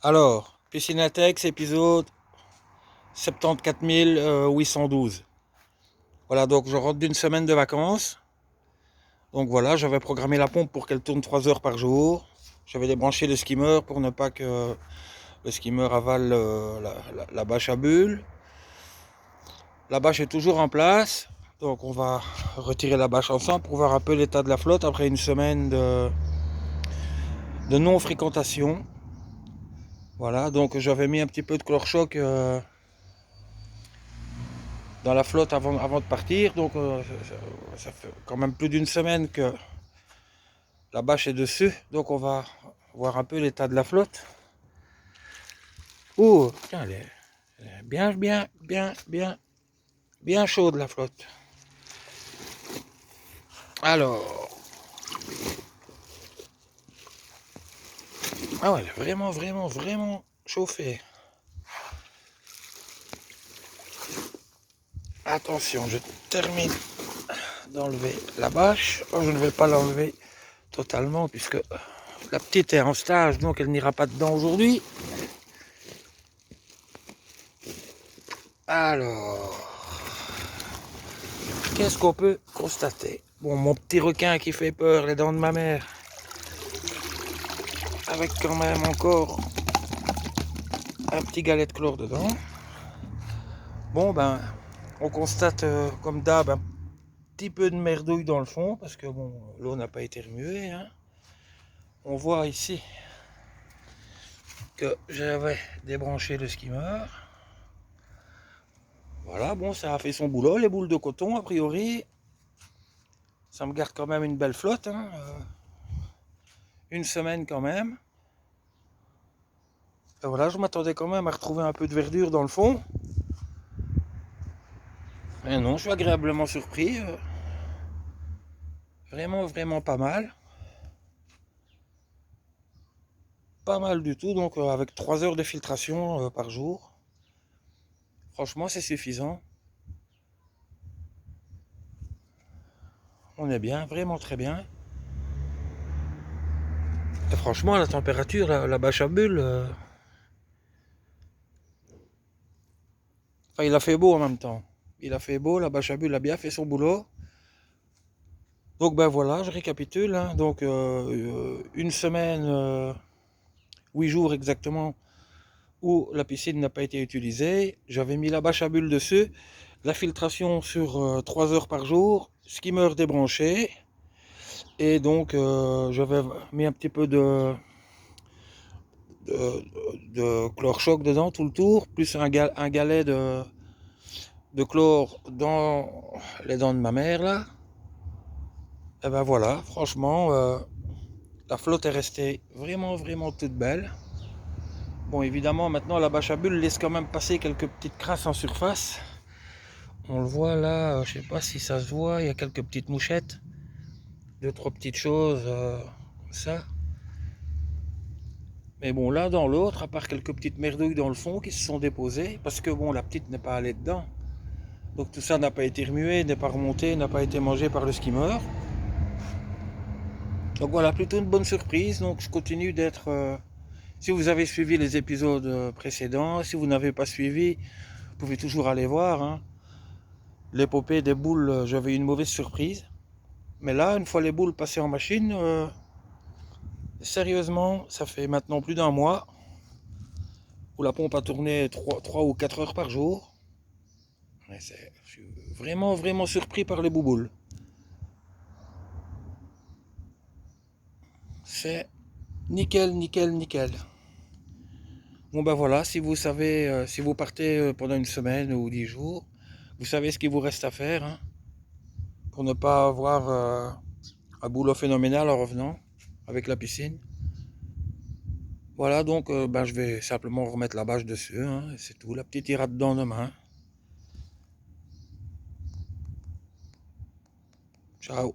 Alors, Piscine Latex, épisode 74 812. Voilà, donc je rentre d'une semaine de vacances. Donc voilà, j'avais programmé la pompe pour qu'elle tourne 3 heures par jour. J'avais débranché le skimmer pour ne pas que le skimmer avale la bâche à bulles. La bâche est toujours en place. Donc on va retirer la bâche ensemble pour voir un peu l'état de la flotte après une semaine de non-fréquentation. Voilà, donc j'avais mis un petit peu de chlore-choc dans la flotte avant de partir. Donc ça fait quand même plus d'une semaine que la bâche est dessus. Donc on va voir un peu l'état de la flotte. Oh, tiens, elle est bien chaude la flotte. Alors, ah ouais, elle est vraiment chauffée. Attention, je termine d'enlever la bâche. Oh, je ne vais pas l'enlever totalement puisque la petite est en stage, donc elle n'ira pas dedans aujourd'hui. Alors, qu'est-ce qu'on peut constater? Bon, mon petit requin qui fait peur, les dents de ma mère, avec quand même encore un petit galet de chlore dedans. Bon, ben, on constate comme d'hab un petit peu de merdouille dans le fond, parce que bon, l'eau n'a pas été remuée, hein. On voit ici que j'avais débranché le skimmer. Voilà, bon, ça a fait son boulot, les boules de coton, a priori. Ça me garde quand même une belle flotte, hein. Une semaine quand même. Et voilà, je m'attendais quand même à retrouver un peu de verdure dans le fond. Et non, je suis agréablement surpris. Vraiment pas mal. Pas mal du tout, donc avec 3 heures de filtration par jour. Franchement, c'est suffisant. On est bien, vraiment très bien. Et franchement, la température, la bâche à bulles, enfin, il a fait beau en même temps. Il a fait beau, la bâche à bulles a bien fait son boulot. Donc ben voilà, je récapitule, hein. Donc une semaine, 8 jours exactement, où la piscine n'a pas été utilisée. J'avais mis la bâche à bulles dessus, la filtration sur 3 heures par jour, skimmer débranché. Et donc j'avais mis un petit peu de chlore choc dedans tout le tour, plus un galet de chlore dans les dents de ma mère là. Et ben voilà, franchement, la flotte est restée vraiment toute belle. Bon, évidemment, maintenant la bâche à bulles laisse quand même passer quelques petites crasses en surface. On le voit là, je sais pas si ça se voit, il y a quelques petites mouchettes, deux trois petites choses comme ça. Mais bon, l'un dans l'autre, à part quelques petites merdouilles dans le fond qui se sont déposées, parce que bon, la petite n'est pas allée dedans. Donc tout ça n'a pas été remué, n'est pas remonté, n'a pas été mangé par le skimmer. Donc voilà, plutôt une bonne surprise. Donc je continue d'être... si vous avez suivi les épisodes précédents, si vous n'avez pas suivi, vous pouvez toujours aller voir, hein. L'épopée des boules, j'avais une mauvaise surprise. Mais là, une fois les boules passées en machine, sérieusement, ça fait maintenant plus d'un mois où la pompe a tourné 3 ou 4 heures par jour. Je suis vraiment surpris par les bouboules. C'est nickel. Bon ben voilà, si vous savez, si vous partez pendant une semaine ou 10 jours, vous savez ce qu'il vous reste à faire, hein, pour ne pas avoir un boulot phénoménal en revenant avec la piscine. Voilà, donc ben, je vais simplement remettre la bâche dessus, hein, c'est tout. La petite ira dedans demain. Ciao.